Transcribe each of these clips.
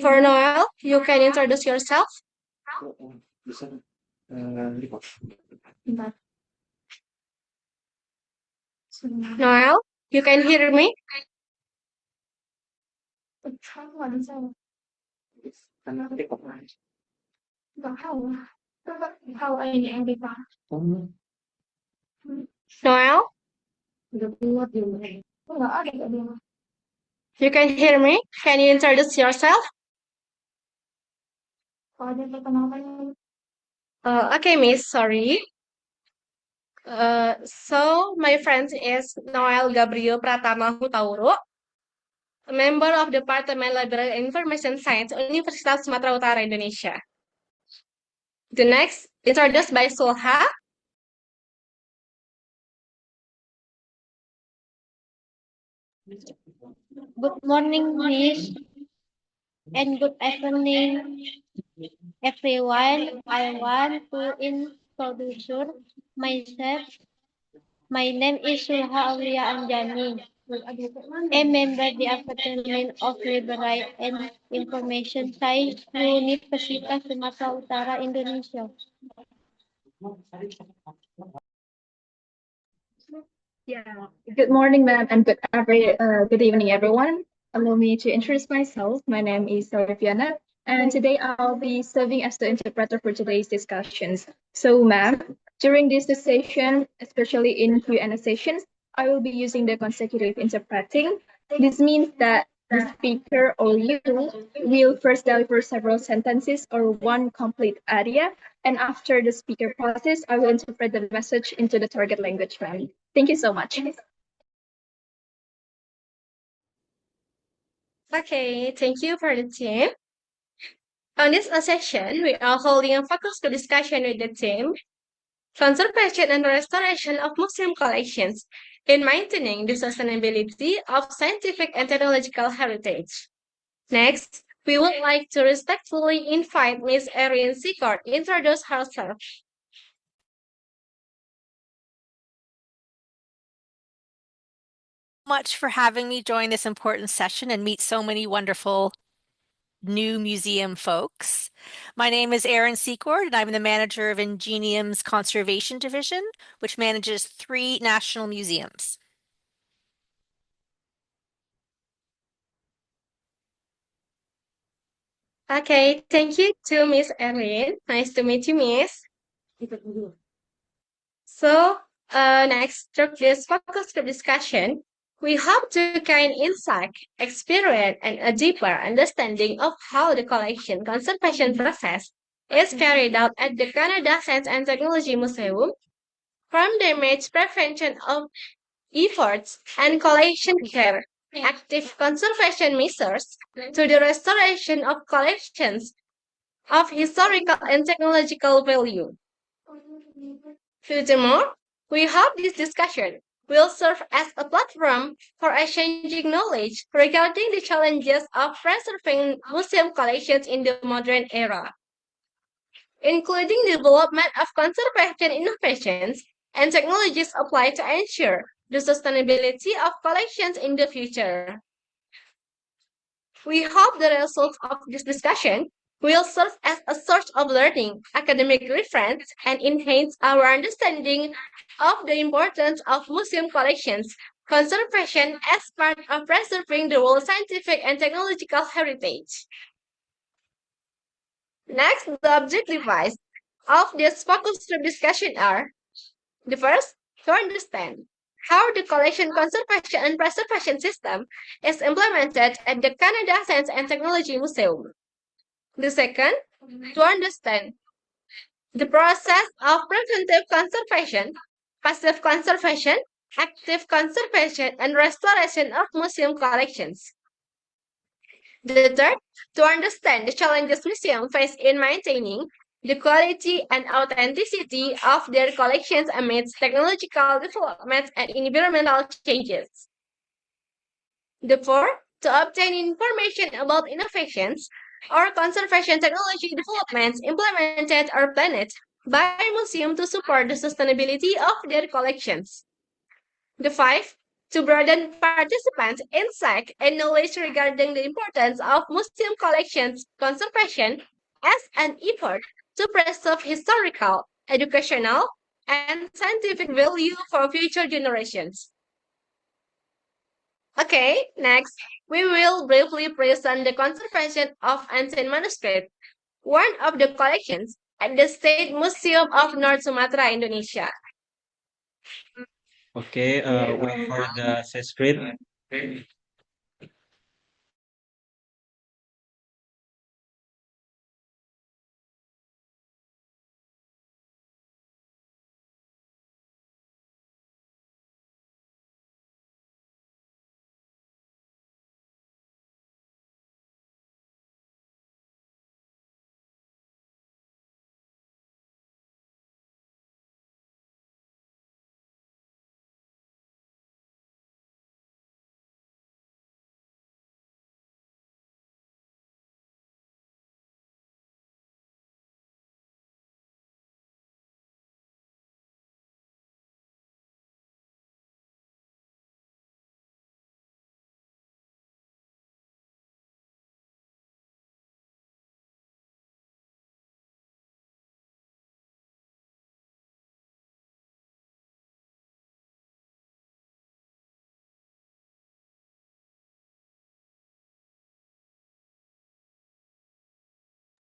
For Noel, you can introduce yourself. Noel, you can hear me? Noel, you can hear me? Can you introduce yourself? Okay, Miss, sorry. So my friend is Noel Gabriel Pratama Hutauro, a member of Department Library and Information Science, Universitas Sumatera Utara, Indonesia. The next, introduced by Sulha. Good morning, Miss, and good afternoon, everyone. I want to introduce myself. My name is Sulha Aulia Anjani, a member of the Department of Library and Information Science, Universitas Sumatera Utara, Indonesia. Yeah. Good morning, ma'am, and good evening, everyone. Allow me to introduce myself. My name is Saraviana, and today I'll be serving as the interpreter for today's discussions. So, ma'am, during this session, especially in Q&A sessions, I will be using the consecutive interpreting. This means that the speaker or you will first deliver several sentences or one complete idea, and after the speaker process, I will interpret the message into the target language, ma'am. Thank you so much. Okay, thank you for the team. On this session, we are holding a focused discussion with the team Conservation and Restoration of Museum Collections in Maintaining the Sustainability of Scientific and Technological Heritage. Next, we would like to respectfully invite Ms. Erin Secord to introduce herself. Much for having me join this important session and meet so many wonderful new museum folks. My name is Erin Secord, and I'm the manager of Ingenium's Conservation Division, which manages 3 national museums. Okay, thank you to Ms. Erin. Nice to meet you, Miss. So, next, through this focus group discussion, we hope to gain insight, experience, and a deeper understanding of how the collection conservation process is carried out at the Canada Science and Technology Museum, from damage prevention of efforts and collection care, active conservation measures, to the restoration of collections of historical and technological value. Furthermore, we hope this discussion will serve as a platform for exchanging knowledge regarding the challenges of preserving museum collections in the modern era, including the development of conservation innovations and technologies applied to ensure the sustainability of collections in the future. We hope the results of this discussion will serve as a source of learning, academic reference, and enhance our understanding of the importance of museum collections conservation as part of preserving the world's scientific and technological heritage. Next, the objectives of this focus group discussion are: the first, to understand how the collection conservation and preservation system is implemented at the Canada Science and Technology Museum. The second, to understand the process of preventive conservation, passive conservation, active conservation, and restoration of museum collections. The third, to understand the challenges museums face in maintaining the quality and authenticity of their collections amidst technological developments and environmental changes. The fourth, to obtain information about innovations or conservation technology developments implemented or planned by museums to support the sustainability of their collections. The fifth, To broaden participants' insight and knowledge regarding the importance of museum collections conservation as an effort to preserve historical, educational, and scientific value for future generations. Okay, next, we will briefly present the conservation of ancient manuscripts, one of the collections at the State Museum of North Sumatra, Indonesia. Okay, wait for the screen.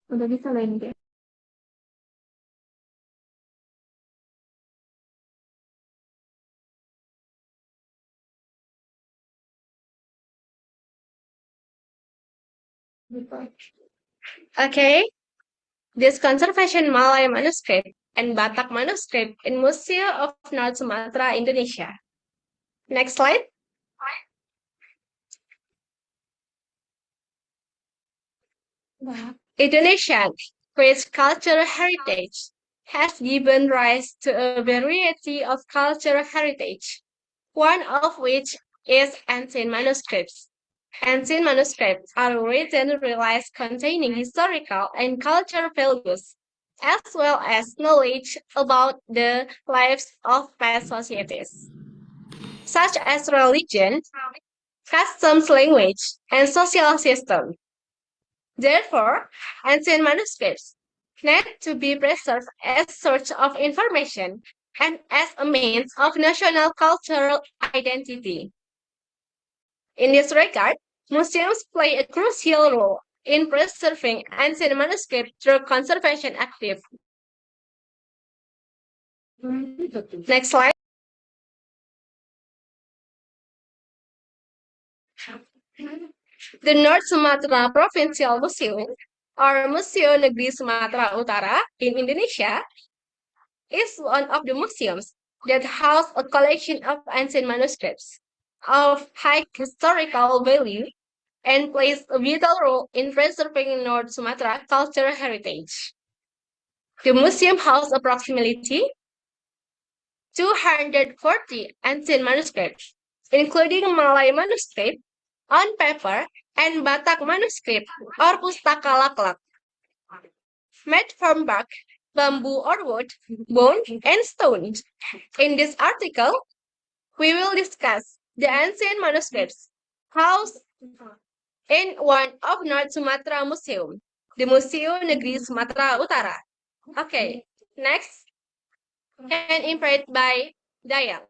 Udah bisa lah ini. Okay, this conservation Malay manuscript and Batak manuscript in Museum of North Sumatra, Indonesia. Next slide. Indonesian rich cultural heritage has given rise to a variety of cultural heritage, one of which is ancient manuscripts. Ancient manuscripts are written relics containing historical and cultural values, as well as knowledge about the lives of past societies, such as religion, customs, language, and social system. Therefore, ancient manuscripts need to be preserved as source of information and as a means of national cultural identity. In this regard, museums play a crucial role in preserving ancient manuscripts through conservation activities. Next slide. The North Sumatra Provincial Museum, or Museum Negeri Sumatera Utara in Indonesia, is one of the museums that house a collection of ancient manuscripts of high historical value and plays a vital role in preserving North Sumatra cultural heritage. The museum houses approximately 240 ancient manuscripts, including Malay manuscript on paper and Batak manuscript or pustaka laklak, made from bark, bamboo or wood, bone, and stone. In this article, we will discuss the ancient manuscripts housed in one of North Sumatra Museum, the Museum Negeri Sumatera Utara. Okay, next, and impaired by Dayang.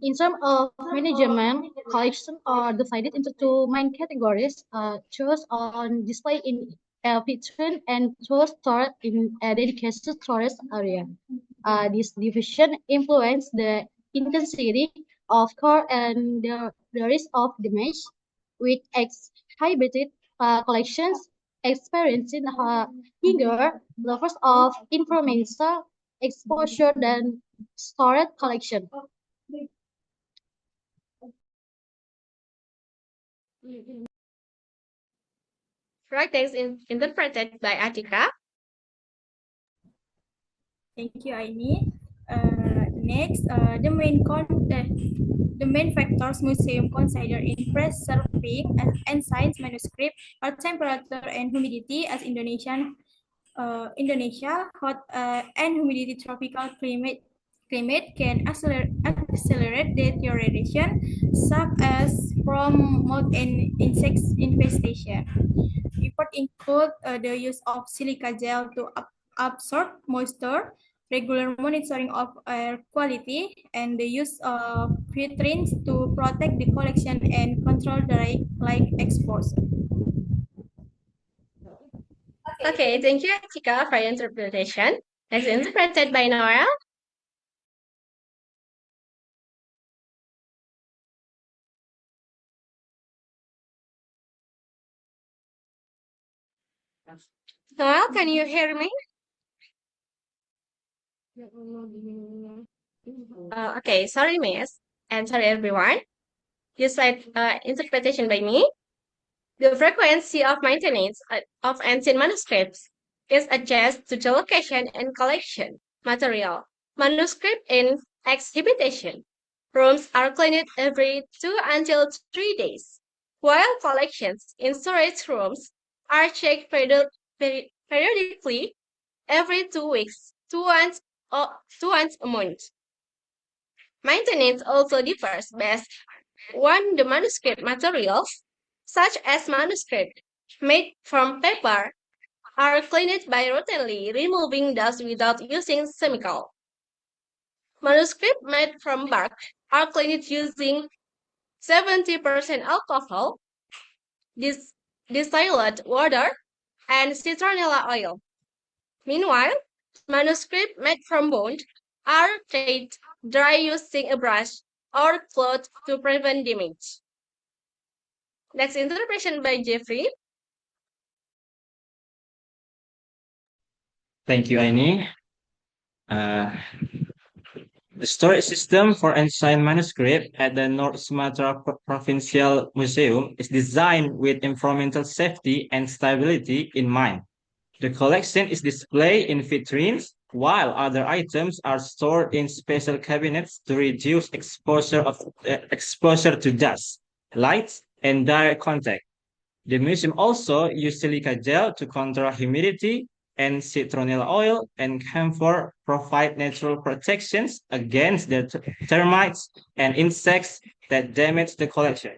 In terms of management, collections are divided into two main categories: those on display in a vitrine and those stored in a dedicated storage area. This division influences the intensity of core and the risk of damage, with exhibited collections experiencing higher levels of environmental exposure than stored collection. Right, thanks interpreted by Atika. Thank you, Aini. Next, the main factors museum consider in preserving ancient manuscript are temperature and humidity, as Indonesia hot and humidity tropical climate climate can accelerate deterioration, such as from mold and insect infestation. Report include the use of silica gel to absorb moisture, regular monitoring of air quality, and the use of filtrants to protect the collection and control the light exposure. Okay, thank you, Atika, for your interpretation. As interpreted by Nora. Noel, can you hear me? Okay, sorry, miss, and sorry, everyone. You said interpretation by me. The frequency of maintenance of ancient manuscripts is adjusted to the location and collection material. Manuscript in exhibition rooms are cleaned every 2 until 3 days, while collections in storage rooms are checked periodically every 2 weeks, once a month. Maintenance also differs based on the manuscript materials, such as manuscript made from paper, are cleaned by routinely removing dust without using chemical. Manuscript made from bark are cleaned using 70% alcohol, distilled water, and citronella oil. Meanwhile, manuscript made from bone are dried dry using a brush or cloth to prevent damage. Next interpretation by Jeffrey. Thank you, Aini. Uh, the storage system for ancient manuscript at the North Sumatra Provincial Museum is designed with environmental safety and stability in mind. The collection is displayed in vitrines, while other items are stored in special cabinets to reduce exposure to dust, light, and direct contact. The museum also uses silica gel to control humidity, and citronella oil and camphor provide natural protections against the termites and insects that damage the collection.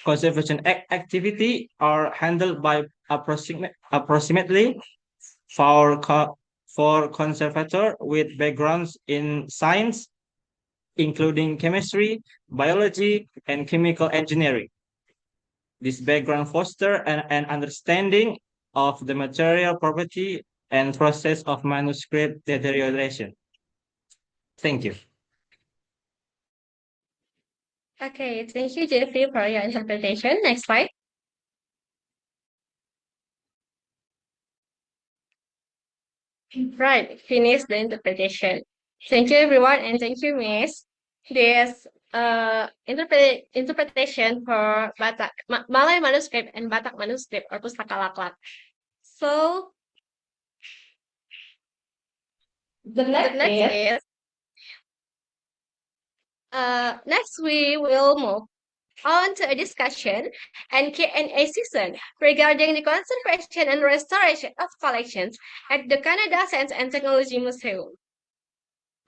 Conservation activity are handled by approximately for conservator with backgrounds in science, including chemistry, biology, and chemical engineering. This background foster an understanding of the material property and process of manuscript deterioration. Thank you. Okay, thank you, Jeffrey, for your interpretation. Next slide. Right, finish the interpretation. Thank you, everyone, and thank you, Miss. This interpretation for Malay manuscript and Batak manuscript or Pustaka Laklat. So the next we will move on to a discussion and Q&A session regarding the conservation and restoration of collections at the Canada Science and Technology Museum.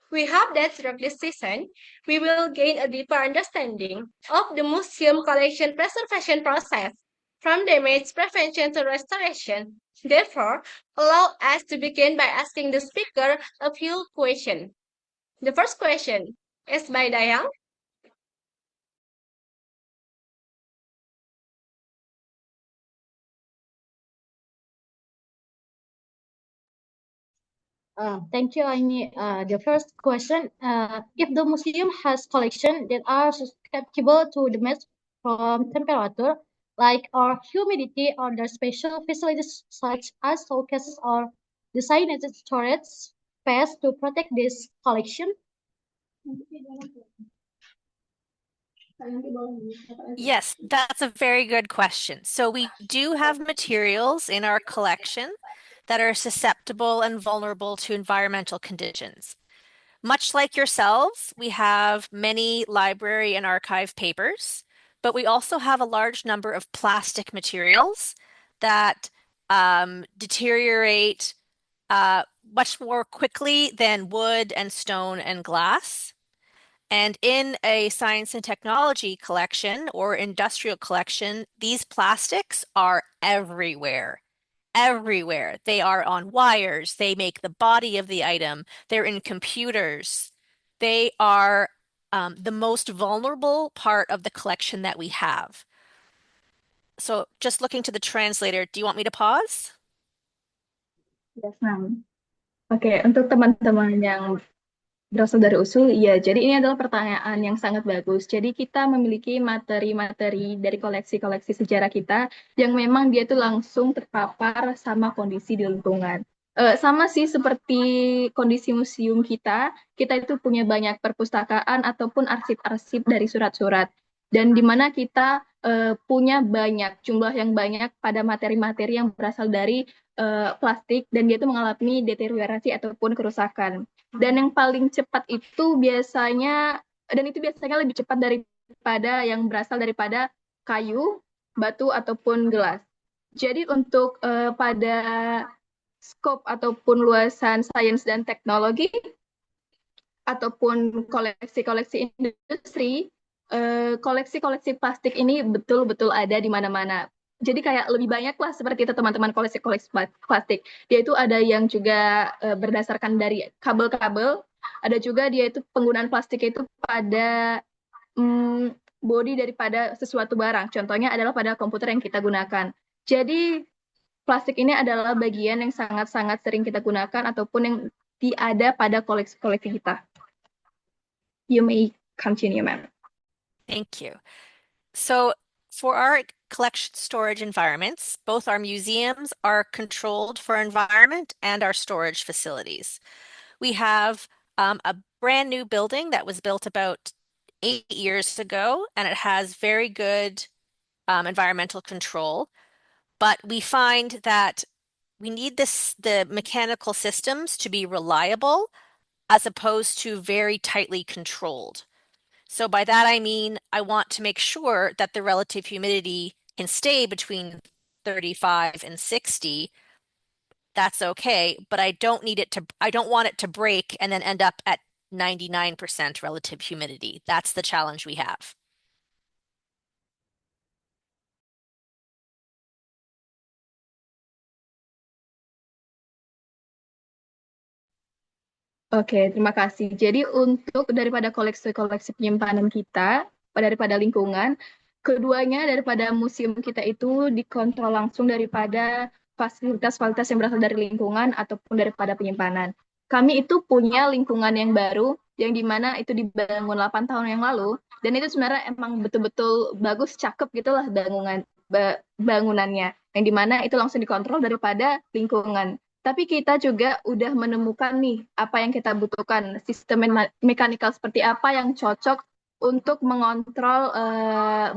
We hope that through this session, we will gain a deeper understanding of the museum collection preservation process, from damage prevention to restoration. Therefore, allow us to begin by asking the speaker a few questions. The first question is by Dayang. Thank you, Aini. The first question, if the museum has collections that are susceptible to damage from temperature, like or humidity, or the special facilities such as showcases or designated storage space to protect this collection? Yes, that's a very good question. So we do have materials in our collection that are susceptible and vulnerable to environmental conditions. Much like yourselves, we have many library and archive papers, but we also have a large number of plastic materials that deteriorate much more quickly than wood and stone and glass. And in a science and technology collection or industrial collection, these plastics are everywhere. Everywhere. They are on wires. They make the body of the item. They're in computers. They are the most vulnerable part of the collection that we have. So just looking to the translator, do you want me to pause? Yes, ma'am. Oke, untuk teman-teman yang berasal dari usul, iya. Jadi ini adalah pertanyaan yang sangat bagus. Jadi kita memiliki materi-materi dari koleksi-koleksi sejarah kita yang memang dia itu langsung terpapar sama kondisi di lingkungan. Sama sih seperti kondisi museum kita itu punya banyak perpustakaan ataupun arsip-arsip dari surat-surat. Dan di mana kita punya banyak, jumlah yang banyak pada materi-materi yang berasal dari plastik dan dia itu mengalami deteriorasi ataupun kerusakan. Dan yang paling cepat itu biasanya, dan itu biasanya lebih cepat daripada yang berasal daripada kayu, batu, ataupun gelas. Jadi untuk pada skop ataupun luasan sains dan teknologi, ataupun koleksi-koleksi industri, koleksi-koleksi plastik ini betul-betul ada di mana-mana. Jadi kayak lebih banyak lah seperti itu teman-teman koleksi-koleksi plastik. Dia itu ada yang juga berdasarkan dari kabel-kabel, ada juga dia itu penggunaan plastik itu pada body daripada sesuatu barang. Contohnya adalah pada komputer yang kita gunakan. Jadi plastik ini adalah bagian yang sangat-sangat sering kita gunakan ataupun yang ada pada koleksi-koleksi kita. You may continue, ma'am. Thank you. So for our collection storage environments, both our museums are controlled for environment and our storage facilities. We have a brand new building that was built about 8 years ago, and it has very good environmental control. But we find that we need the mechanical systems to be reliable as opposed to very tightly controlled. So by that I mean I want to make sure that the relative humidity can stay between 35 and 60. That's okay, but I don't want it to break and then end up at 99% relative humidity. That's the challenge we have. Oke, terima kasih. Jadi untuk daripada koleksi-koleksi penyimpanan kita, daripada lingkungan, keduanya daripada museum kita itu dikontrol langsung daripada fasilitas-fasilitas yang berasal dari lingkungan ataupun daripada penyimpanan. Kami itu punya lingkungan yang baru, yang dimana itu dibangun 8 tahun yang lalu, dan itu sebenarnya emang betul-betul bagus, cakep gitulah bangunannya, yang dimana itu langsung dikontrol daripada lingkungan. Tapi kita juga udah menemukan nih apa yang kita butuhkan, sistem mekanikal seperti apa yang cocok untuk mengontrol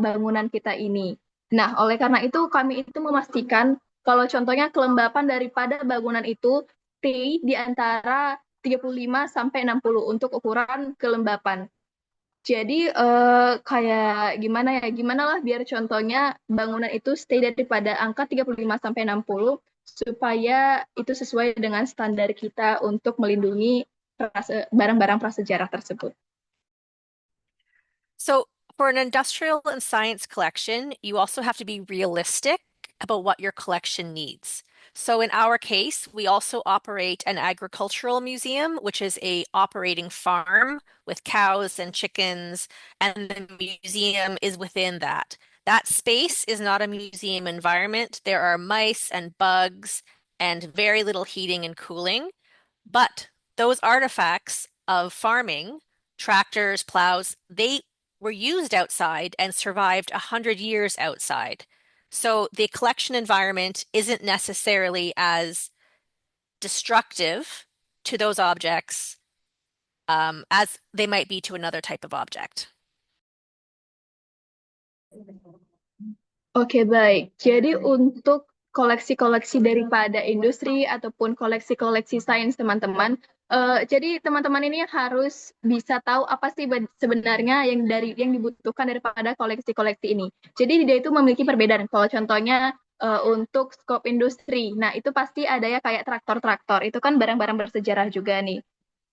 bangunan kita ini. Nah, oleh karena itu kami itu memastikan kalau contohnya kelembapan daripada bangunan itu stay di antara 35 sampai 60 untuk ukuran kelembapan. Jadi kayak gimana lah biar contohnya bangunan itu stay daripada angka 35 sampai 60 supaya itu sesuai dengan standar kita untuk melindungi barang-barang prasejarah tersebut. So for an industrial and science collection, you also have to be realistic about what your collection needs. So in our case, we also operate an agricultural museum, which is a operating farm with cows and chickens, and the museum is within that. That space is not a museum environment. There are mice and bugs and very little heating and cooling. But those artifacts of farming, tractors, plows, they were used outside and survived 100 years outside. So the collection environment isn't necessarily as destructive to those objects as they might be to another type of object. Oke, baik. Jadi untuk koleksi-koleksi daripada industri ataupun koleksi-koleksi sains teman-teman, jadi teman-teman ini harus bisa tahu apa sih sebenarnya yang dibutuhkan daripada koleksi-koleksi ini. Jadi dia itu memiliki perbedaan. Kalau contohnya untuk skop industri. Nah, itu pasti ada ya kayak traktor-traktor. Itu kan barang-barang bersejarah juga nih.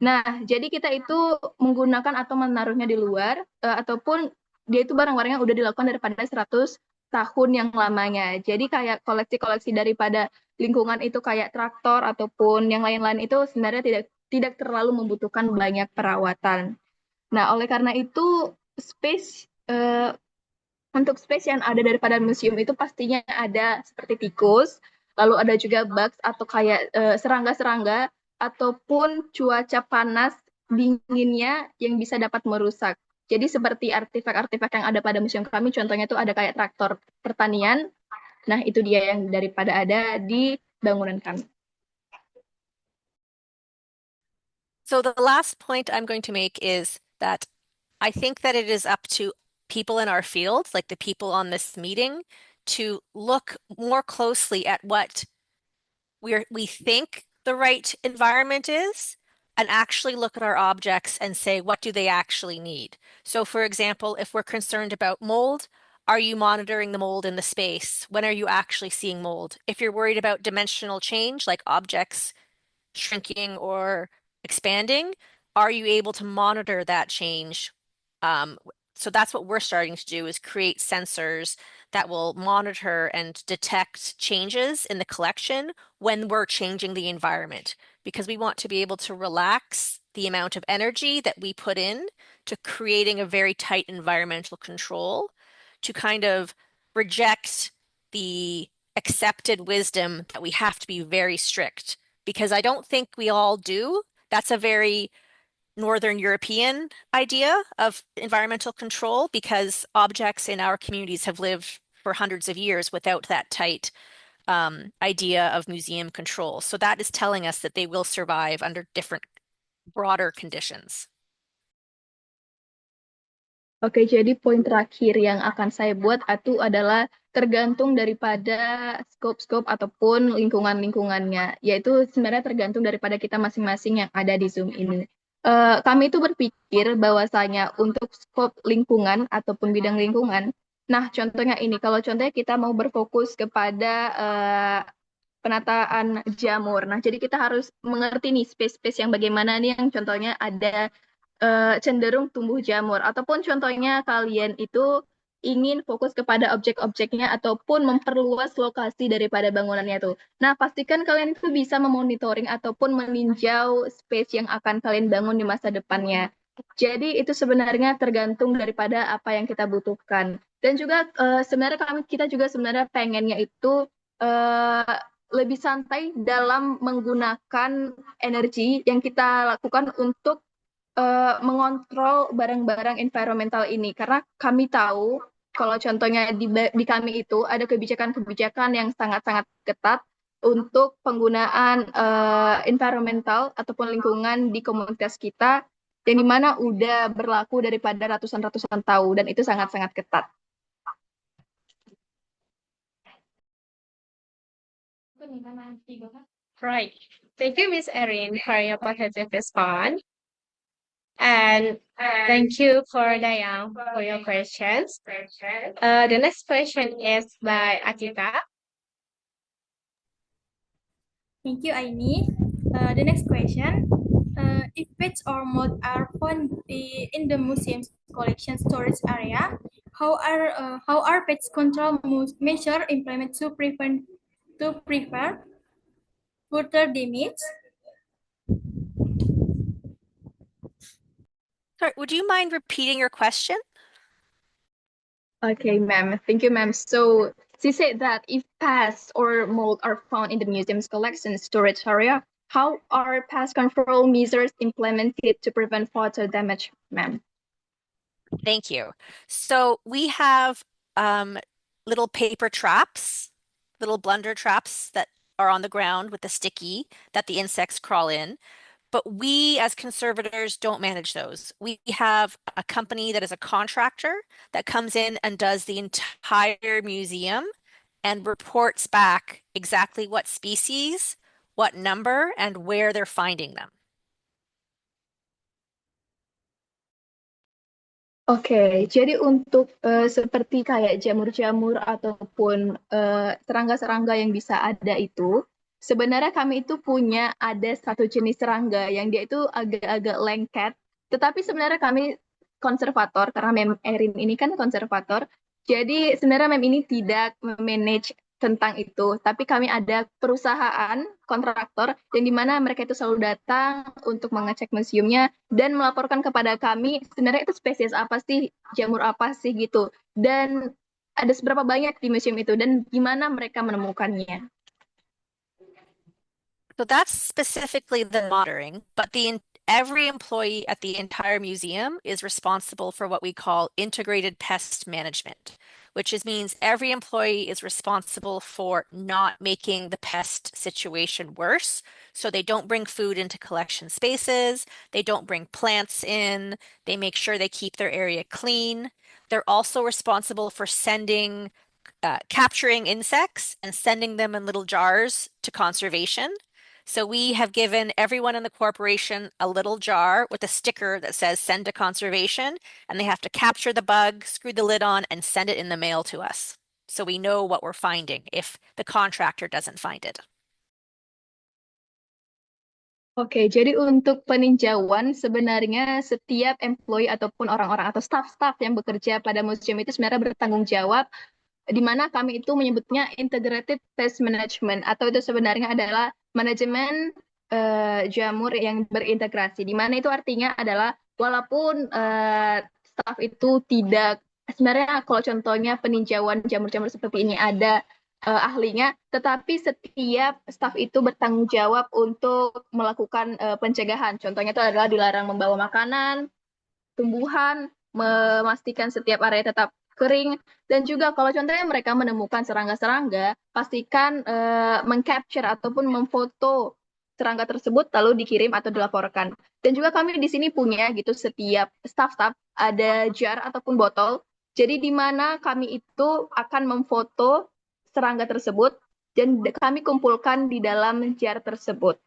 Nah, jadi kita itu menggunakan atau menaruhnya di luar, ataupun dia itu barang-barang yang udah dilakukan daripada 100 tahun yang lamanya. Jadi kayak koleksi-koleksi daripada lingkungan itu kayak traktor ataupun yang lain-lain itu sebenarnya tidak terlalu membutuhkan banyak perawatan. Nah, oleh karena itu untuk space yang ada daripada museum itu pastinya ada seperti tikus, lalu ada juga bugs atau kayak serangga-serangga ataupun cuaca panas dinginnya yang bisa dapat merusak. Jadi seperti artefak-artefak yang ada pada museum kami, contohnya itu ada kayak traktor pertanian. Nah, itu dia yang daripada ada di bangunan kami. So the last point I'm going to make is that I think that it is up to people in our field, like the people on this meeting, to look more closely at what we think the right environment is and actually look at our objects and say, what do they actually need? So for example, if we're concerned about mold, are you monitoring the mold in the space? When are you actually seeing mold? If you're worried about dimensional change, like objects shrinking or expanding, are you able to monitor that change? So that's what we're starting to do, is create sensors that will monitor and detect changes in the collection when we're changing the environment, because we want to be able to relax the amount of energy that we put in to creating a very tight environmental control, to kind of reject the accepted wisdom that we have to be very strict, because I don't think we all do. That's a very Northern European idea of environmental control, because objects in our communities have lived for hundreds of years without that tight idea of museum control. So that is telling us that they will survive under different, broader conditions. Oke, jadi poin terakhir yang akan saya buat itu adalah tergantung daripada scope-scope ataupun lingkungan-lingkungannya, yaitu sebenarnya tergantung daripada kita masing-masing yang ada di Zoom ini. Kami itu berpikir bahwasanya untuk scope lingkungan ataupun bidang lingkungan, nah contohnya ini, kalau contohnya kita mau berfokus kepada penataan jamur. Nah, jadi kita harus mengerti nih space-space yang bagaimana nih yang contohnya ada cenderung tumbuh jamur, ataupun contohnya kalian itu ingin fokus kepada objek-objeknya ataupun memperluas lokasi daripada bangunannya tuh. Nah, pastikan kalian itu bisa memonitoring ataupun meninjau space yang akan kalian bangun di masa depannya. Jadi itu sebenarnya tergantung daripada apa yang kita butuhkan. Dan juga sebenarnya kita juga sebenarnya pengennya itu lebih santai dalam menggunakan energi yang kita lakukan untuk mengontrol barang-barang environmental ini, karena kami tahu kalau contohnya di kami itu ada kebijakan-kebijakan yang sangat-sangat ketat untuk penggunaan environmental ataupun lingkungan di komunitas kita, yang dimana udah berlaku daripada ratusan-ratusan tahun, dan itu sangat-sangat ketat. Right. Thank you, Miss Erin, for your positive response. And thank you for Dayang for your questions. The next question is by Atita. Thank you, Aini. The next question. If pets or mold are found in the museum's collection storage area, how are pets control measure implemented to prevent further damage? Sorry, would you mind repeating your question? Okay, ma'am. Thank you, ma'am. So she said that if pests or mold are found in the museum's collection storage area, how are pest control measures implemented to prevent further damage, ma'am? Thank you. So we have little paper traps, little blunder traps that are on the ground with the sticky that the insects crawl in. But we as conservators don't manage those. We have a company that is a contractor that comes in and does the entire museum and reports back exactly what species, what number, and where they're finding them. Oke, jadi untuk seperti kayak jamur-jamur ataupun serangga-serangga yang bisa ada itu, sebenarnya kami itu punya ada satu jenis serangga yang dia itu agak-agak lengket, tetapi sebenarnya kami konservator karena Mem Erin ini kan konservator, jadi sebenarnya Mem ini tidak memanage tentang itu, tapi kami ada perusahaan kontraktor yang dimana mereka itu selalu datang untuk mengecek museumnya dan melaporkan kepada kami sebenarnya itu spesies apa sih, jamur apa sih gitu. Dan ada seberapa banyak di museum itu dan gimana mereka menemukannya. So that's specifically the monitoring, but every employee at the entire museum is responsible for what we call integrated pest management, which means every employee is responsible for not making the pest situation worse. So they don't bring food into collection spaces, they don't bring plants in, they make sure they keep their area clean. They're also responsible for capturing insects and sending them in little jars to conservation. So we have given everyone in the corporation a little jar with a sticker that says send to conservation, and they have to capture the bug, screw the lid on, and send it in the mail to us. So we know what we're finding if the contractor doesn't find it. Oke, jadi untuk peninjauan sebenarnya setiap employee ataupun orang-orang atau staff-staff yang bekerja pada museum itu sebenarnya bertanggung jawab di mana kami itu menyebutnya integrated pest management atau itu sebenarnya adalah manajemen jamur yang berintegrasi. Di mana itu artinya adalah walaupun staff itu tidak sebenarnya kalau contohnya peninjauan jamur-jamur seperti ini ada ahlinya, tetapi setiap staf itu bertanggung jawab untuk melakukan pencegahan. Contohnya itu adalah dilarang membawa makanan, tumbuhan, memastikan setiap area tetap kering, dan juga kalau contohnya mereka menemukan serangga-serangga, pastikan mengcapture ataupun memfoto serangga tersebut lalu dikirim atau dilaporkan. Dan juga kami di sini punya gitu setiap staff-staff ada jar ataupun botol. Jadi di mana kami itu akan memfoto serangga tersebut dan kami kumpulkan di dalam jar tersebut.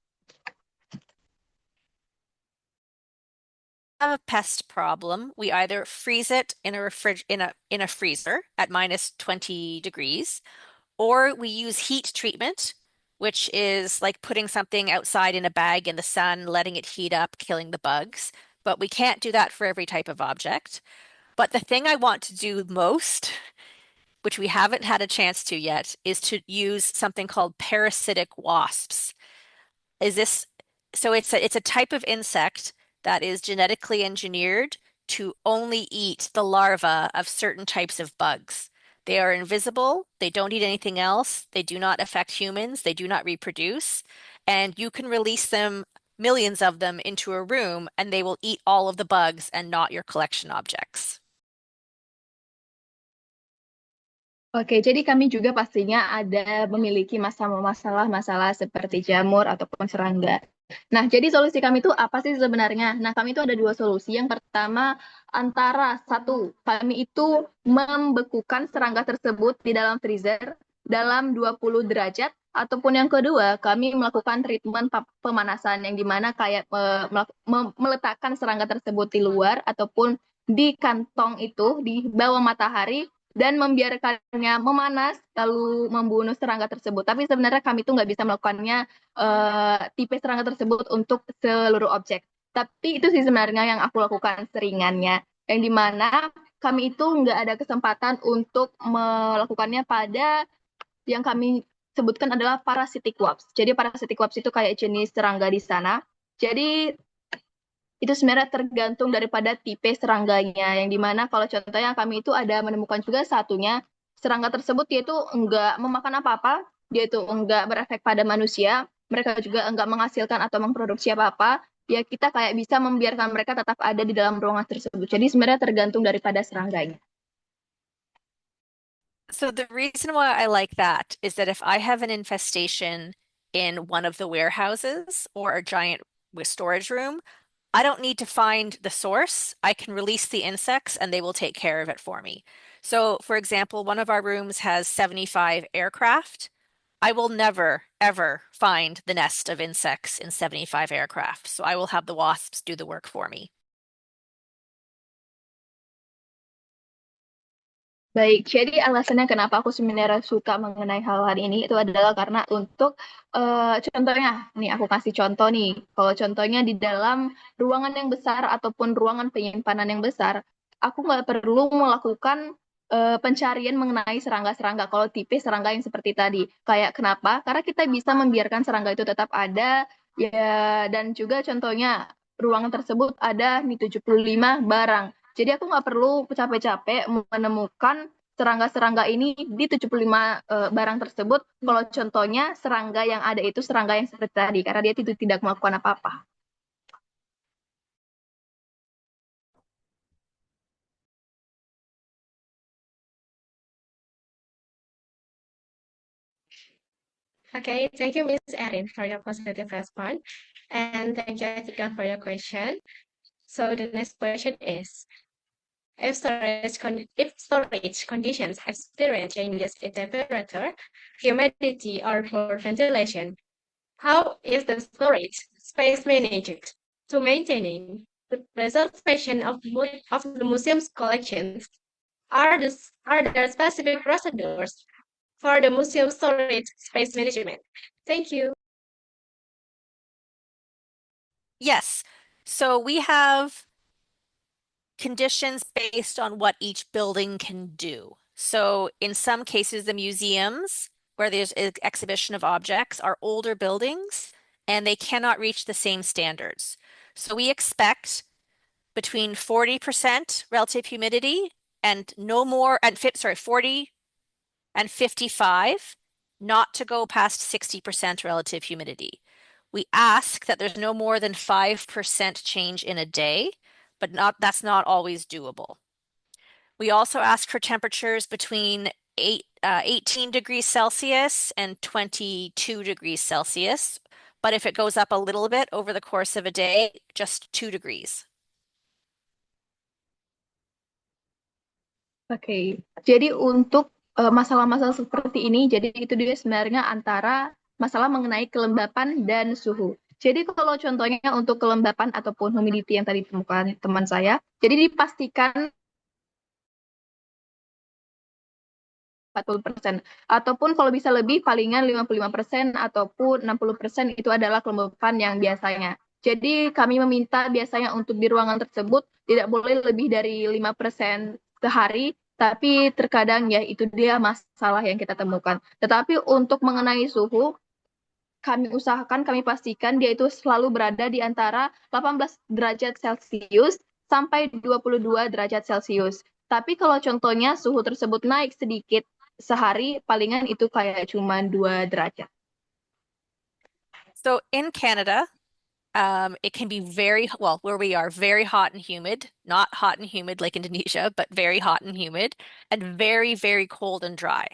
Have a pest problem, we either freeze it in a freezer at minus 20 degrees, or we use heat treatment, which is like putting something outside in a bag in the sun, letting it heat up, killing the bugs. But we can't do that for every type of object. But the thing I want to do most, which we haven't had a chance to yet, is to use something called parasitic wasps. So it's a type of insect that is genetically engineered to only eat the larvae of certain types of bugs. They are invisible, they don't eat anything else, they do not affect humans, they do not reproduce, and you can release them, millions of them, into a room and they will eat all of the bugs and not your collection objects. Oke, jadi kami juga pastinya ada memiliki masalah-masalah seperti jamur ataupun serangga. Nah, jadi solusi kami itu apa sih sebenarnya? Nah, kami itu ada dua solusi. Yang pertama, antara satu, kami itu membekukan serangga tersebut di dalam freezer dalam 20 derajat, ataupun yang kedua, kami melakukan treatment pemanasan yang dimana kayak meletakkan serangga tersebut di luar ataupun di kantong itu di bawah matahari dan membiarkannya memanas lalu membunuh serangga tersebut. Tapi sebenarnya kami itu nggak bisa melakukannya tipe serangga tersebut untuk seluruh objek. Tapi itu sih sebenarnya yang aku lakukan seringannya. Yang dimana kami itu nggak ada kesempatan untuk melakukannya pada yang kami sebutkan adalah parasitic wasps. Jadi parasitic wasps itu kayak jenis serangga di sana. Jadi itu sebenarnya tergantung daripada tipe serangganya, yang dimana kalau contohnya kami itu ada menemukan juga satunya serangga tersebut yaitu enggak memakan apa-apa, dia itu enggak berefek pada manusia, mereka juga enggak menghasilkan atau memproduksi apa-apa, ya kita kayak bisa membiarkan mereka tetap ada di dalam ruangan tersebut. Jadi sebenarnya tergantung daripada serangganya. So the reason why I like that is that if I have an infestation in one of the warehouses or a giant storage room, I don't need to find the source. I can release the insects and they will take care of it for me. So, for example, one of our rooms has 75 aircraft. I will never, ever find the nest of insects in 75 aircraft. So I will have the wasps do the work for me. Baik, jadi alasannya kenapa aku sebenarnya suka mengenai hal-hal ini itu adalah karena untuk contohnya, nih aku kasih contoh nih. Kalau contohnya di dalam ruangan yang besar ataupun ruangan penyimpanan yang besar, aku nggak perlu melakukan pencarian mengenai serangga-serangga. Kalau tipe serangga yang seperti tadi, kayak kenapa? Karena kita bisa membiarkan serangga itu tetap ada, ya. Dan juga contohnya ruangan tersebut ada nih 75 barang. Jadi aku nggak perlu capek-capek menemukan serangga-serangga ini di 75 barang tersebut. Kalau contohnya serangga yang ada itu serangga yang seperti tadi, karena dia tidak melakukan apa-apa. Okay, thank you, Ms. Erin, for your positive response. And thank you, Atika, for your question. So the next question is, if storage conditions experience changes in temperature, humidity, or for ventilation, how is the storage space managed to maintaining the preservation of the museum's collections? Are there specific procedures for the museum storage space management? Thank you. Yes. So we have conditions based on what each building can do. So in some cases, the museums where there's an exhibition of objects are older buildings and they cannot reach the same standards. So we expect between 40% relative humidity and no more, and 40 and 55, not to go past 60% relative humidity. We ask that there's no more than 5% change in a day, but that's not always doable. We also ask for temperatures between 18 degrees Celsius and 22 degrees Celsius, but if it goes up a little bit over the course of a day, just 2 degrees. Oke, jadi untuk masalah-masalah seperti ini, jadi itu dia sebenarnya antara masalah mengenai kelembapan dan suhu. Jadi kalau contohnya untuk kelembapan ataupun humidity yang tadi ditemukan teman saya, jadi dipastikan 40%. Ataupun kalau bisa lebih, palingan 55% ataupun 60% itu adalah kelembapan yang biasanya. Jadi kami meminta biasanya untuk di ruangan tersebut tidak boleh lebih dari 5% sehari, tapi terkadang ya itu dia masalah yang kita temukan. Tetapi untuk mengenai suhu, kami usahakan, kami pastikan dia itu selalu berada di antara 18 derajat Celcius sampai 22 derajat Celcius. Tapi kalau contohnya suhu tersebut naik sedikit sehari, palingan itu kayak cuma 2 derajat. So in Canada, it can be where we are, very hot and humid, not hot and humid like Indonesia, but very hot and humid, and very, very cold and dry.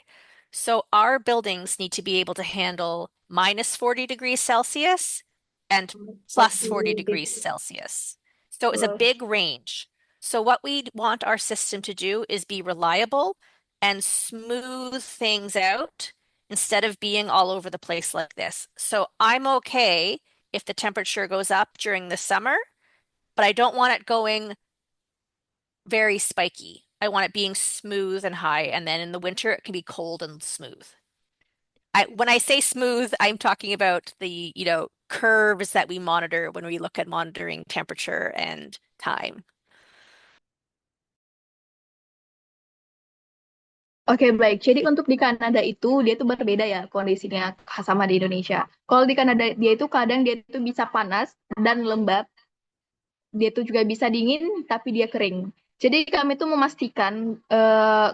So our buildings need to be able to handle minus 40 degrees Celsius and plus 40 degrees Celsius. So it's a big range. So what we want our system to do is be reliable and smooth things out instead of being all over the place like this. So I'm okay if the temperature goes up during the summer, but I don't want it going very spiky. I want it being smooth and high, and then in the winter it can be cold and smooth. When I say smooth, I'm talking about the, curves that we monitor when we look at monitoring temperature and time. Oke, baik. Jadi untuk di Kanada itu dia tuh berbeda ya kondisinya sama di Indonesia. Kalau di Kanada dia itu kadang dia itu bisa panas dan lembab. Dia tuh juga bisa dingin tapi dia kering. Jadi kami tuh memastikan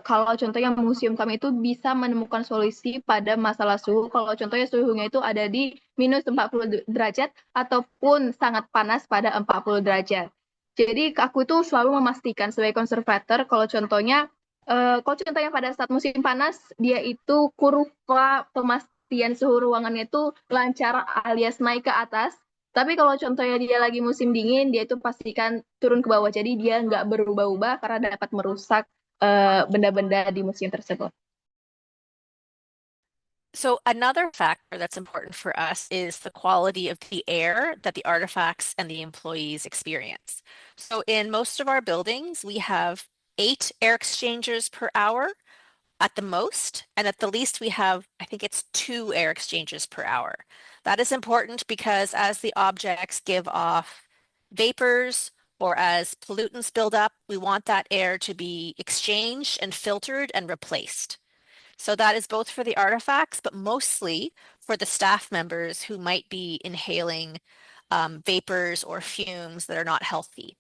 kalau contohnya museum kami itu bisa menemukan solusi pada masalah suhu. Kalau contohnya suhunya itu ada di minus 40 derajat ataupun sangat panas pada 40 derajat. Jadi aku itu selalu memastikan sebagai konservator kalau contohnya pada saat musim panas dia itu kurva pemastian suhu ruangannya itu lancar alias naik ke atas. Tapi kalau contohnya dia lagi musim dingin, dia itu pastikan turun ke bawah. Jadi dia nggak berubah-ubah karena dapat merusak benda-benda di museum tersebut. So another factor that's important for us is the quality of the air that the artifacts and the employees experience. So in most of our buildings, we have 8 air exchangers per hour at the most, and at the least we have, I think it's 2 air exchangers per hour. That is important because as the objects give off vapors or as pollutants build up, we want that air to be exchanged and filtered and replaced. So that is both for the artifacts, but mostly for the staff members who might be inhaling vapors or fumes that are not healthy.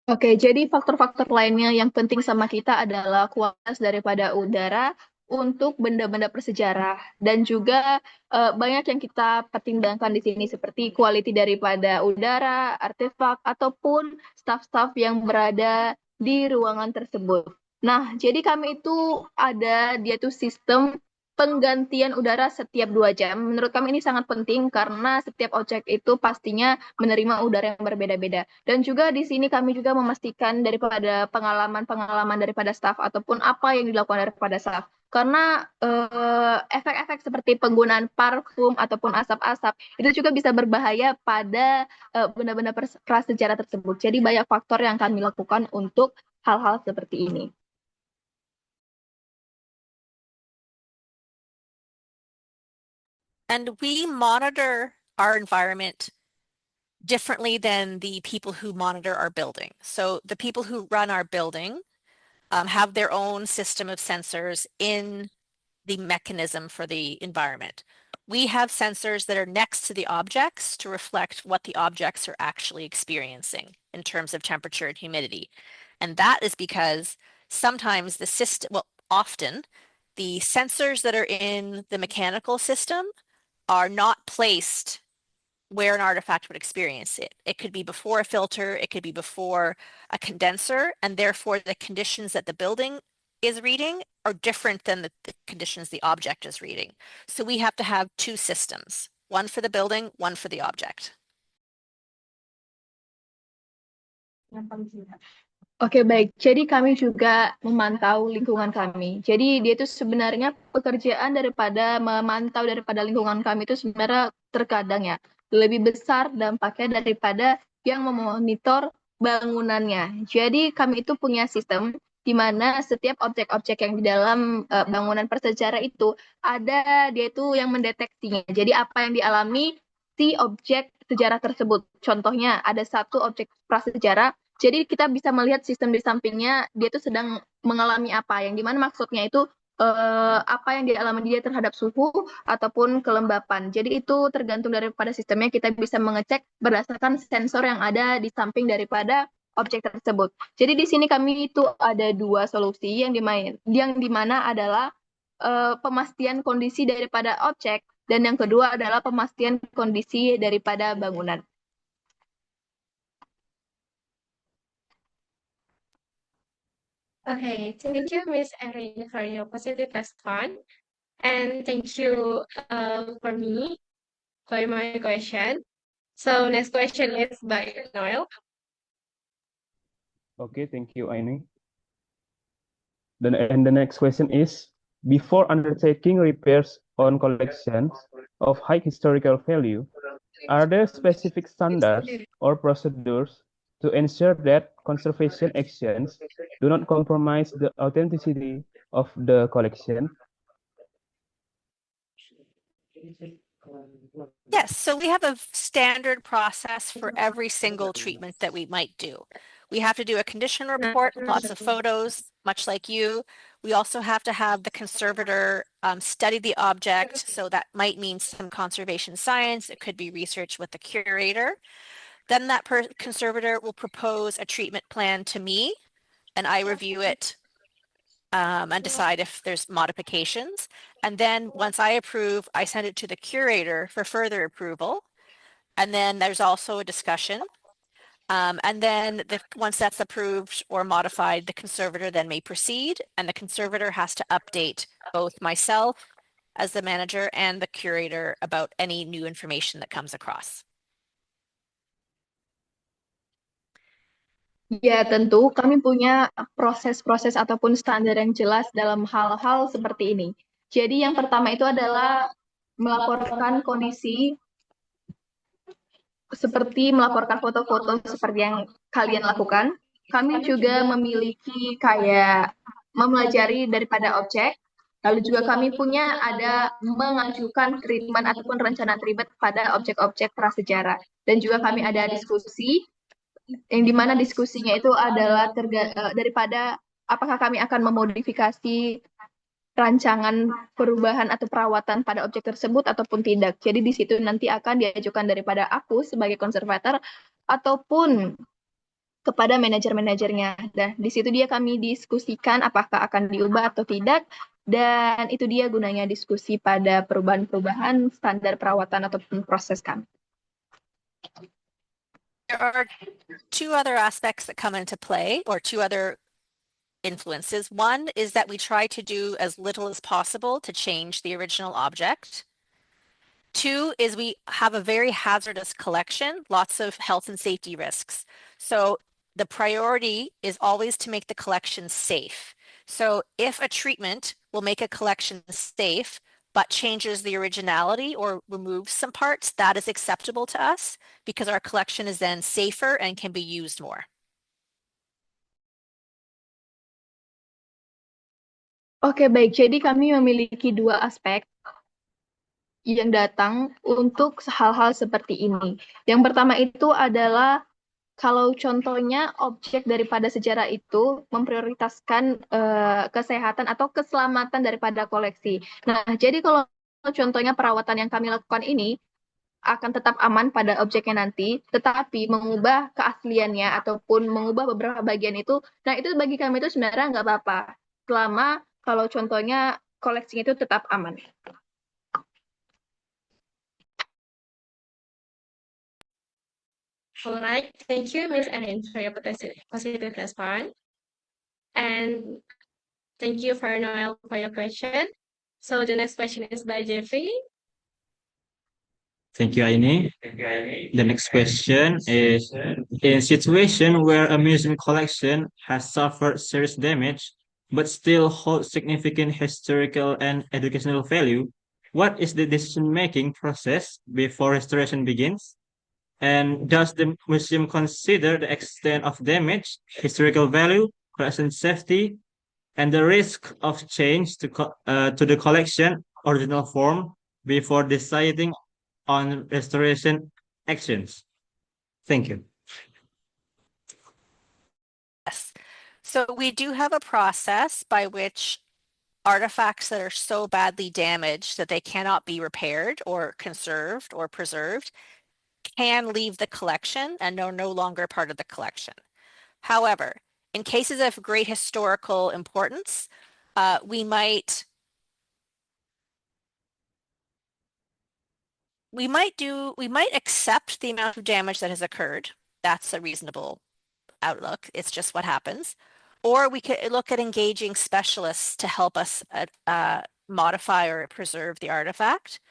Oke, jadi faktor-faktor lainnya yang penting sama kita adalah kualitas daripada udara untuk benda-benda bersejarah dan juga banyak yang kita pertimbangkan di sini seperti quality daripada udara, artefak ataupun staf-staf yang berada di ruangan tersebut. Nah, jadi kami itu dia tuh sistem penggantian udara setiap 2 jam. Menurut kami ini sangat penting karena setiap objek itu pastinya menerima udara yang berbeda-beda. Dan juga di sini kami juga memastikan daripada pengalaman-pengalaman daripada staf ataupun apa yang dilakukan daripada staf. Karena efek-efek seperti penggunaan parfum ataupun asap-asap itu juga bisa berbahaya pada benda-benda prasejarah tersebut. Jadi banyak faktor yang kami lakukan untuk hal-hal seperti ini. And we monitor our environment differently than the people who monitor our building. So the people who run our building have their own system of sensors in the mechanism for the environment. We have sensors that are next to the objects to reflect what the objects are actually experiencing in terms of temperature and humidity. And that is because sometimes the system, well, often the sensors that are in the mechanical system are not placed where an artifact would experience it. It could be before a filter, it could be before a condenser, and therefore the conditions that the building is reading are different than the conditions the object is reading. So we have to have 2 systems, one for the building, one for the object. Oke, baik. Jadi kami juga memantau lingkungan kami. Jadi dia itu sebenarnya pekerjaan daripada memantau daripada lingkungan kami itu sebenarnya terkadang ya lebih besar dampaknya daripada yang memonitor bangunannya. Jadi kami itu punya sistem di mana setiap objek-objek yang di dalam bangunan prasejarah itu ada dia itu yang mendeteksinya. Jadi apa yang dialami si objek sejarah tersebut. Contohnya ada satu objek prasejarah. Jadi kita bisa melihat sistem di sampingnya dia itu sedang mengalami apa, yang dimana maksudnya itu apa yang dialami dia terhadap suhu ataupun kelembapan. Jadi itu tergantung daripada sistemnya, kita bisa mengecek berdasarkan sensor yang ada di samping daripada objek tersebut. Jadi di sini kami itu ada 2 solusi yang dimana adalah pemastian kondisi daripada objek dan yang kedua adalah pemastian kondisi daripada bangunan. Okay, thank you, Miss Erin, for your positive response. And thank you for me for my question. So next question is by Noel. Okay, thank you, Aini. And the next question is, before undertaking repairs on collections of high historical value, are there specific standards or procedures to ensure that conservation actions do not compromise the authenticity of the collection? Yes, so we have a standard process for every single treatment that we might do. We have to do a condition report with lots of photos, much like you. We also have to have the conservator study the object. So that might mean some conservation science. It could be research with the curator. Then that conservator will propose a treatment plan to me, and I review it and decide if there's modifications. And then once I approve, I send it to the curator for further approval. And then there's also a discussion. And then once that's approved or modified, the conservator then may proceed, and the conservator has to update both myself as the manager and the curator about any new information that comes across. Ya, tentu kami punya proses-proses ataupun standar yang jelas dalam hal-hal seperti ini. Jadi yang pertama itu adalah melaporkan kondisi seperti melaporkan foto-foto seperti yang kalian lakukan. Kami juga memiliki kayak mempelajari daripada objek. Lalu juga kami punya ada mengajukan treatment ataupun rencana treatment pada objek-objek prasejarah. Dan juga kami ada diskusi, yang dimana diskusinya itu adalah daripada apakah kami akan memodifikasi rancangan perubahan atau perawatan pada objek tersebut ataupun tidak. Jadi di situ nanti akan diajukan daripada aku sebagai konservator ataupun kepada manajer-manajernya. Dan di situ kami diskusikan apakah akan diubah atau tidak. Dan itu dia gunanya diskusi pada perubahan-perubahan standar perawatan ataupun proses kami. There are two other aspects that come into play, or two other influences. One is that we try to do as little as possible to change the original object. Two is we have a very hazardous collection, lots of health and safety risks. So the priority is always to make the collection safe. So if a treatment will make a collection safe, but changes the originality or removes some parts, that is acceptable to us because our collection is then safer and can be used more. Oke, baik. Jadi kami memiliki dua aspek yang datang untuk hal-hal seperti ini. Yang pertama itu adalah kalau contohnya objek daripada sejarah itu memprioritaskan kesehatan atau keselamatan daripada koleksi. Nah, jadi kalau contohnya perawatan yang kami lakukan ini akan tetap aman pada objeknya nanti, tetapi mengubah keasliannya ataupun mengubah beberapa bagian itu, nah itu bagi kami itu sebenarnya nggak apa-apa. Selama kalau contohnya koleksinya itu tetap aman. All right, thank you, Ms. Anin, for your positive response. And thank you for Noel for your question. So the next question is by Jeffrey. Thank you, Aini. The next question is, in a situation where a museum collection has suffered serious damage, but still holds significant historical and educational value, what is the decision-making process before restoration begins? And does the museum consider the extent of damage, historical value, collection safety, and the risk of change to the collection original form before deciding on restoration actions? Thank you. Yes. So we do have a process by which artifacts that are so badly damaged that they cannot be repaired or conserved or preserved can leave the collection and are no longer part of the collection. However, in cases of great historical importance, we might accept the amount of damage that has occurred. That's a reasonable outlook. It's just what happens. Or we could look at engaging specialists to help us modify or preserve the artifact.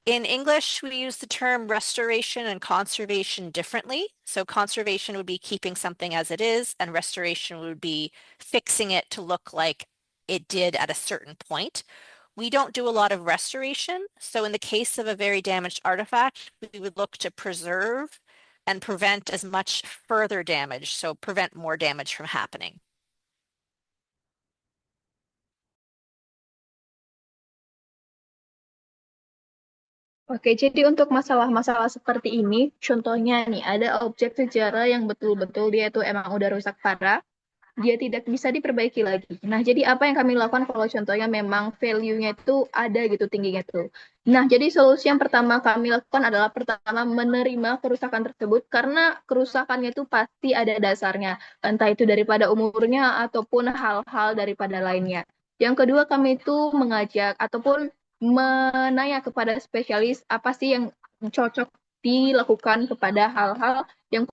In English, we use the term restoration and conservation differently. So conservation would be keeping something as it is, and restoration would be fixing it to look like it did at a certain point. We don't do a lot of restoration. So in the case of a very damaged artifact, we would look to preserve and prevent as much further damage, so prevent more damage from happening. Oke, jadi untuk masalah-masalah seperti ini, contohnya nih, ada objek sejarah yang betul-betul dia itu emang udah rusak parah, dia tidak bisa diperbaiki lagi. Nah, jadi apa yang kami lakukan kalau contohnya memang value-nya itu ada gitu tingginya tuh. Nah, jadi solusi yang pertama kami lakukan adalah pertama menerima kerusakan tersebut karena kerusakannya itu pasti ada dasarnya, entah itu daripada umurnya ataupun hal-hal daripada lainnya. Yang kedua kami itu mengajak ataupun menanya kepada spesialis apa sih yang cocok dilakukan kepada hal-hal yang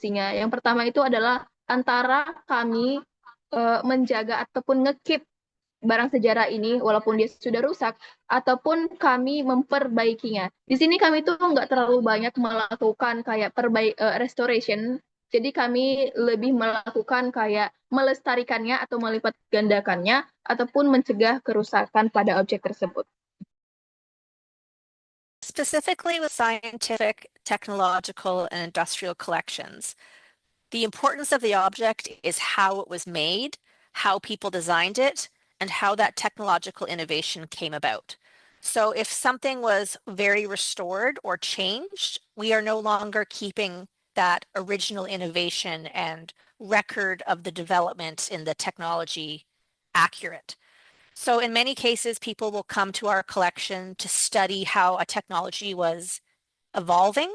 yang pertama itu adalah antara kami menjaga ataupun ngekip barang sejarah ini walaupun dia sudah rusak ataupun kami memperbaikinya. Di sini kami tuh nggak terlalu banyak melakukan kayak restoration. Jadi kami lebih melakukan kayak melestarikannya atau melipat gandakannya ataupun mencegah kerusakan pada objek tersebut. specifically with scientific, technological, and industrial collections, the importance of the object is how it was made, how people designed it, and how that technological innovation came about. So if something was very restored or changed, we are no longer keeping that original innovation and record of the development in the technology accurate. So in many cases, people will come to our collection to study how a technology was evolving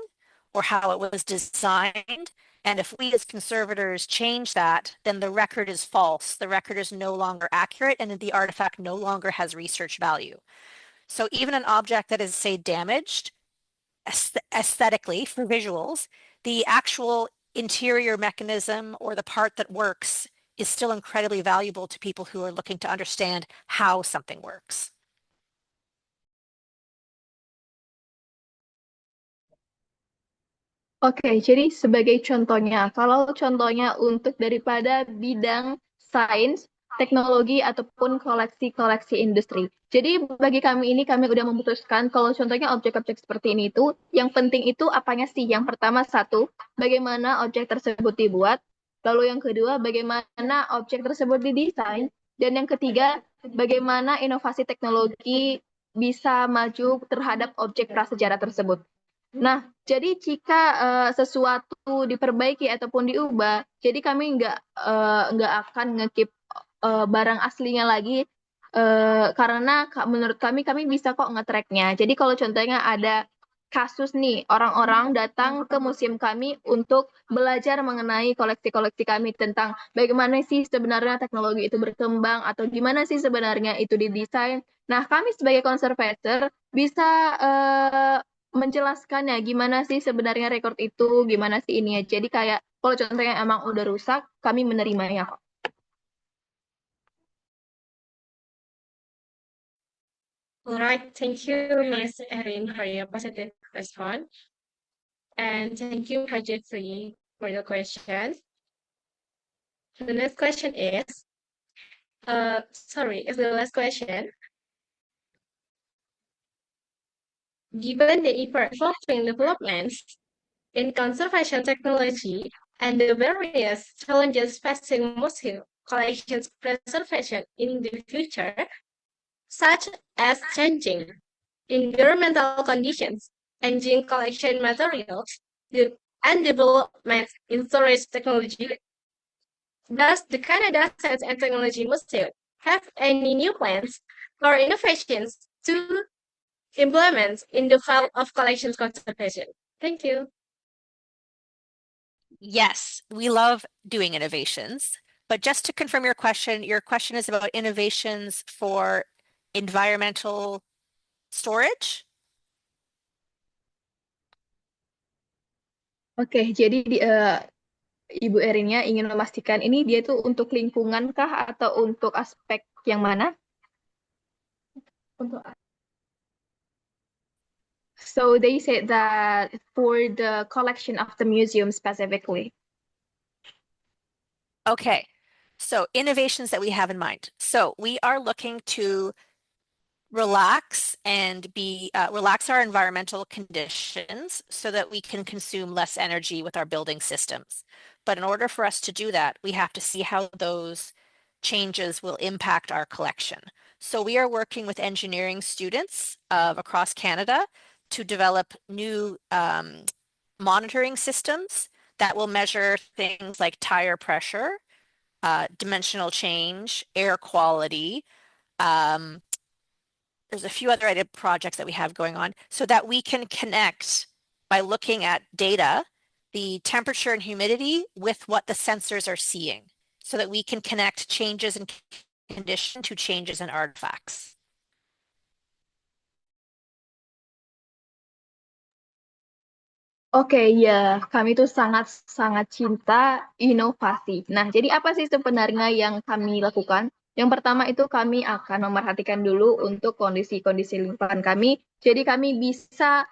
or how it was designed. And if we as conservators change that, then the record is false. The record is no longer accurate and the artifact no longer has research value. So even an object that is, say, damaged aesthetically for visuals, the actual interior mechanism or the part that works is still incredibly valuable to people who are looking to understand how something works. Oke, jadi sebagai contohnya, kalau contohnya untuk daripada bidang sains, teknologi, ataupun koleksi-koleksi industri. Jadi bagi kami ini, kami udah memutuskan kalau contohnya objek-objek seperti ini itu, yang penting itu apanya sih? Yang pertama, satu, bagaimana objek tersebut dibuat. Lalu yang kedua, bagaimana objek tersebut didesain. Dan yang ketiga, bagaimana inovasi teknologi bisa maju terhadap objek prasejarah tersebut. Nah, jadi jika sesuatu diperbaiki ataupun diubah, jadi kami nggak akan ngekip barang aslinya lagi karena menurut kami bisa kok nge-tracknya. Jadi kalau contohnya ada kasus nih, orang-orang datang ke museum kami untuk belajar mengenai koleksi-koleksi kami tentang bagaimana sih sebenarnya teknologi itu berkembang atau gimana sih sebenarnya itu didesain. Nah, kami sebagai conservator bisa menjelaskannya gimana sih sebenarnya record itu, gimana sih ini ya. Jadi kayak kalau contohnya emang udah rusak, kami menerimanya kok. All right, thank you, Ms. Erin, for your positive response. And thank you, Project 3, for the question. The next question is, is the last question. Given the evolving developments in conservation technology and the various challenges facing museum collections preservation in the future, such as changing environmental conditions, changing collection materials, and development in storage technology, does the Canada Science and Technology Museum have any new plans or innovations to implement in the field of collections conservation? Thank you. Yes, we love doing innovations. But just to confirm your question is about innovations for environmental storage? Oke, jadi Ibu Erinnya ingin memastikan ini dia tuh untuk lingkungan kah atau untuk aspek yang mana? So they said that for the collection of the museum specifically. Okay, so innovations that we have in mind. So we are looking to relax and relax our environmental conditions so that we can consume less energy with our building systems. But in order for us to do that, we have to see how those changes will impact our collection. So we are working with engineering students across Canada to develop new monitoring systems that will measure things like tire pressure, dimensional change, air quality. There's a few other projects that we have going on so that we can connect by looking at data, the temperature and humidity with what the sensors are seeing so that we can connect changes in condition to changes in artifacts. Oke, ya, kami tuh sangat cinta inovasi. Nah, jadi apa sih sebenarnya yang kami lakukan? Yang pertama itu kami akan memerhatikan dulu untuk kondisi-kondisi lingkungan kami. Jadi kami bisa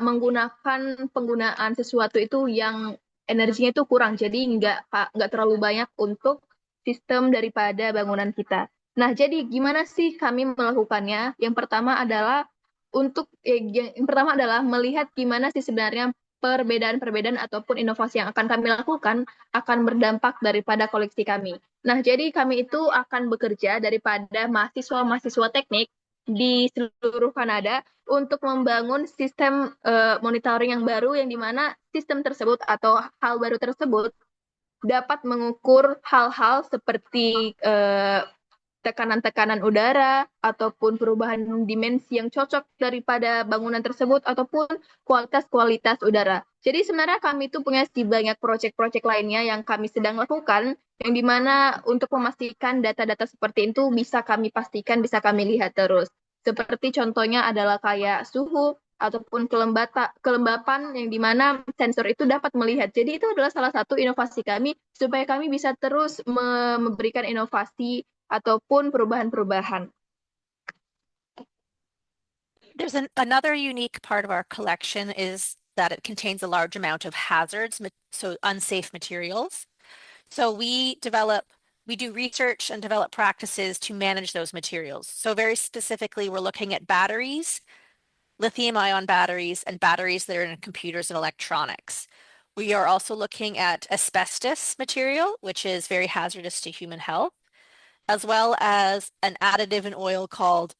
menggunakan penggunaan sesuatu itu yang energinya itu kurang. Jadi nggak terlalu banyak untuk sistem daripada bangunan kita. Nah, jadi gimana sih kami melakukannya? Yang pertama adalah untuk yang pertama adalah melihat gimana sih sebenarnya perbedaan-perbedaan ataupun inovasi yang akan kami lakukan akan berdampak daripada koleksi kami. Nah, jadi kami itu akan bekerja daripada mahasiswa-mahasiswa teknik di seluruh Kanada untuk membangun sistem monitoring yang baru yang dimana sistem tersebut atau hal baru tersebut dapat mengukur hal-hal seperti tekanan-tekanan udara ataupun perubahan dimensi yang cocok daripada bangunan tersebut ataupun kualitas-kualitas udara. Jadi sebenarnya kami itu punya banyak proyek-proyek lainnya yang kami sedang lakukan yang dimana untuk memastikan data-data seperti itu bisa kami pastikan, bisa kami lihat terus. Seperti contohnya adalah kayak suhu ataupun kelembapan yang dimana sensor itu dapat melihat. Jadi itu adalah salah satu inovasi kami supaya kami bisa terus memberikan inovasi ataupun perubahan-perubahan. There's another unique part of our collection is that it contains a large amount of hazards, so unsafe materials. So we do research and develop practices to manage those materials. So very specifically, we're looking at batteries, lithium-ion batteries, and batteries that are in computers and electronics. We are also looking at asbestos material, which is very hazardous to human health, as well as an additive in oil called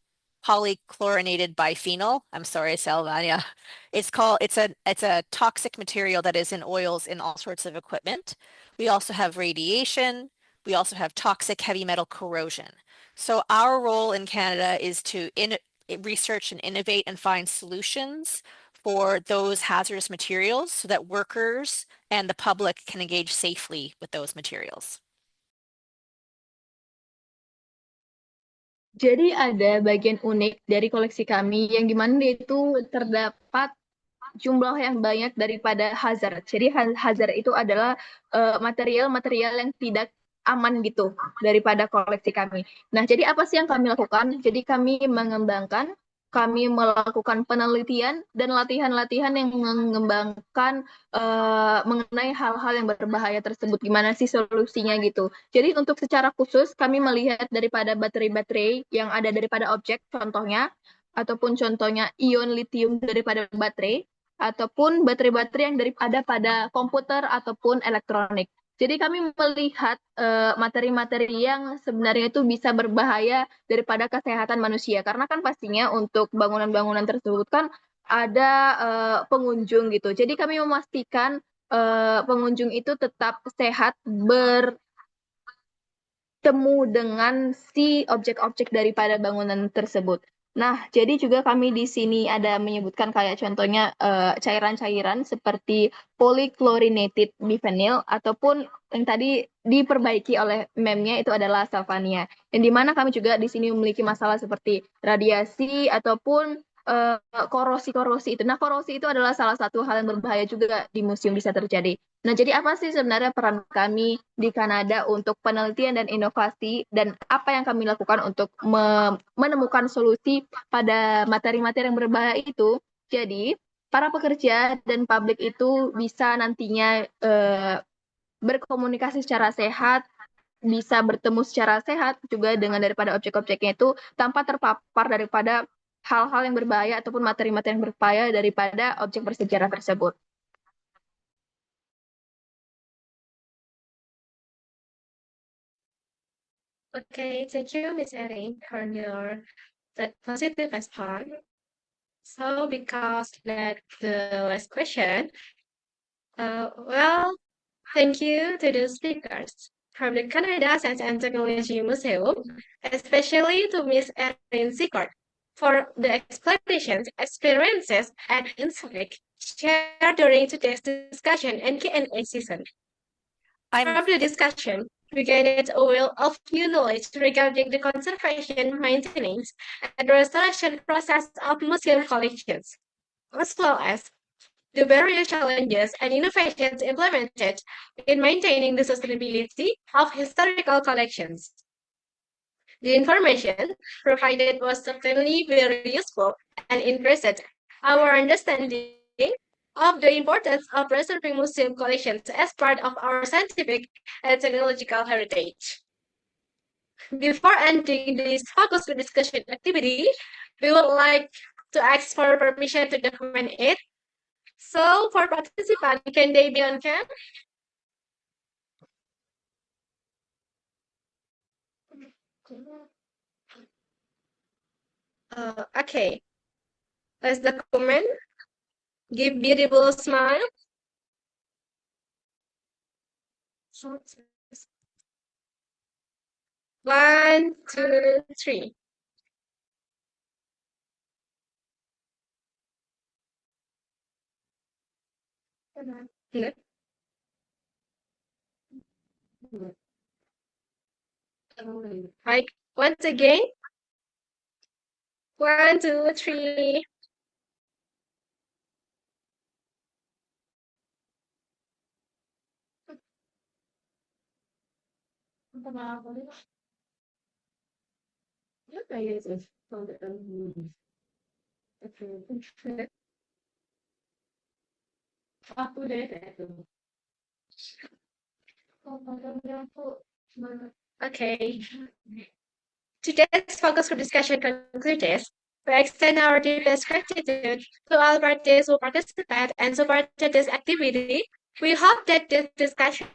polychlorinated biphenyl. I'm sorry, Salvania. It's a toxic material that is in oils in all sorts of equipment. We also have radiation. We also have toxic heavy metal corrosion. So our role in Canada is to research and innovate and find solutions for those hazardous materials so that workers and the public can engage safely with those materials. Jadi ada bagian unik dari koleksi kami yang dimana itu terdapat jumlah yang banyak daripada hazard. Jadi hazard itu adalah material-material yang tidak aman gitu daripada koleksi kami. Nah, jadi apa sih yang kami lakukan? Jadi kami melakukan penelitian dan latihan-latihan yang mengembangkan mengenai hal-hal yang berbahaya tersebut. Gimana sih solusinya gitu. Jadi untuk secara khusus kami melihat daripada baterai-baterai yang ada daripada objek contohnya, ataupun contohnya ion lithium daripada baterai, ataupun baterai-baterai yang ada pada komputer ataupun elektronik. Jadi kami melihat materi-materi yang sebenarnya itu bisa berbahaya daripada kesehatan manusia. Karena kan pastinya untuk bangunan-bangunan tersebut kan ada pengunjung gitu. Jadi kami memastikan pengunjung itu tetap sehat bertemu dengan si objek-objek daripada bangunan tersebut. Nah, jadi juga kami di sini ada menyebutkan kayak contohnya cairan-cairan seperti polychlorinated biphenyl ataupun yang tadi diperbaiki oleh meme-nya itu adalah Salvania. Yang dimana kami juga di sini memiliki masalah seperti radiasi ataupun korosi-korosi itu. Nah, korosi itu adalah salah satu hal yang berbahaya juga di museum bisa terjadi. Nah, jadi apa sih sebenarnya peran kami di Kanada untuk penelitian dan inovasi dan apa yang kami lakukan untuk menemukan solusi pada materi-materi yang berbahaya itu? Jadi, para pekerja dan publik itu bisa nantinya berkomunikasi secara sehat, bisa bertemu secara sehat juga dengan daripada objek-objeknya itu tanpa terpapar daripada hal-hal yang berbahaya ataupun materi-materi yang berbahaya daripada objek bersejarah tersebut. Okay, thank you, Ms. Erin, for your positive response. So, because that's the last question, well, thank you to the speakers from the Canada Science and Technology Museum, especially to Ms. Erin Secord, for the explanations, experiences, and insights shared during today's discussion and Q&A session. From the discussion, we gained a wealth of new knowledge regarding the conservation, maintenance, and restoration process of museum collections, as well as the various challenges and innovations implemented in maintaining the sustainability of historical collections. The information provided was certainly very useful and increased our understanding of the importance of preserving museum collections as part of our scientific and technological heritage. Before ending this focus group discussion activity, we would like to ask for permission to document it. So for participants, can they be on cam? Okay. Let's document. Give beautiful smile. One, two, three. Good. Right. Once again. One, two, three. Okay. Today's focus group discussion concluded. We extend our deepest gratitude to all parties who participated and supported this activity. We hope that this discussion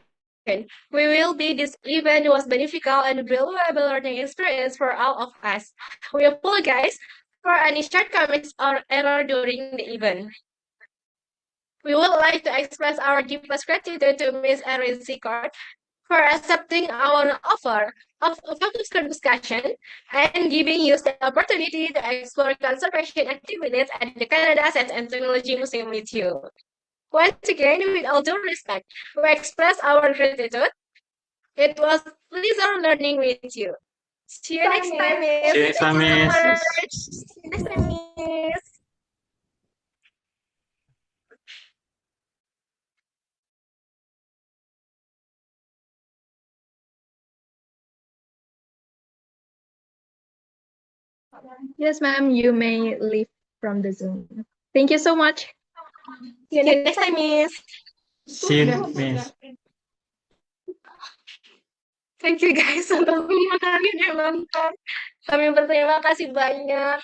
this event was beneficial and valuable learning experience for all of us. We apologize for any shortcomings or error during the event. We would like to express our deepest gratitude to Ms. Erin Secord for accepting our offer of a focus group discussion and giving you the opportunity to explore conservation activities at the Canada Science and Technology Museum with you. Once again, with all due respect, we express our gratitude. It was a pleasure learning with you. See you next time, Miss. See you next time, Thank you so Miss. much. See you next time, Miss. Yes, ma'am, you may leave from the Zoom. Thank you so much. See you next time, Miss. See you, Miss. Thank you guys untuk kalian yang nonton. Kami berterima kasih banyak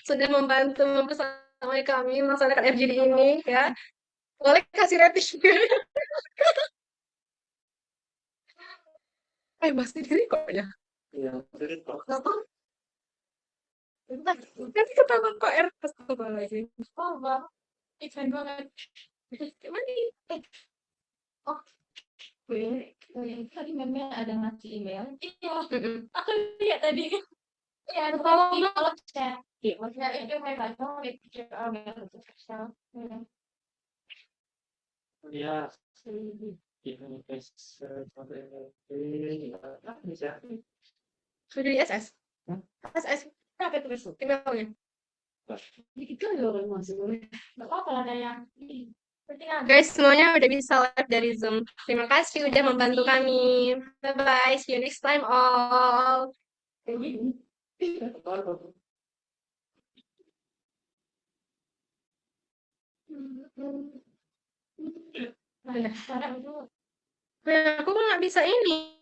sudah membantu mempersamai kami melaksanakan FGD ini ya. Boleh kasih rating. Masih di record ya? Iya, Nanti ketahuan kok lagi. Oh, bang. Event banget. Gimana nih? Oh, Tadi memang ada ngasih email. iya. Aku lihat tadi. Ya, kalau chat. Maksudnya itu memang iya. Bisa. sudah di SS. SS. Berapa itu besok? Emailnya. Dikit kali orang masuk. Nggak apa-apa ada yang guys, semuanya udah bisa live dari Zoom. Terima kasih udah membantu kami. Bye-bye. See you next time all. Aku nggak bisa ini.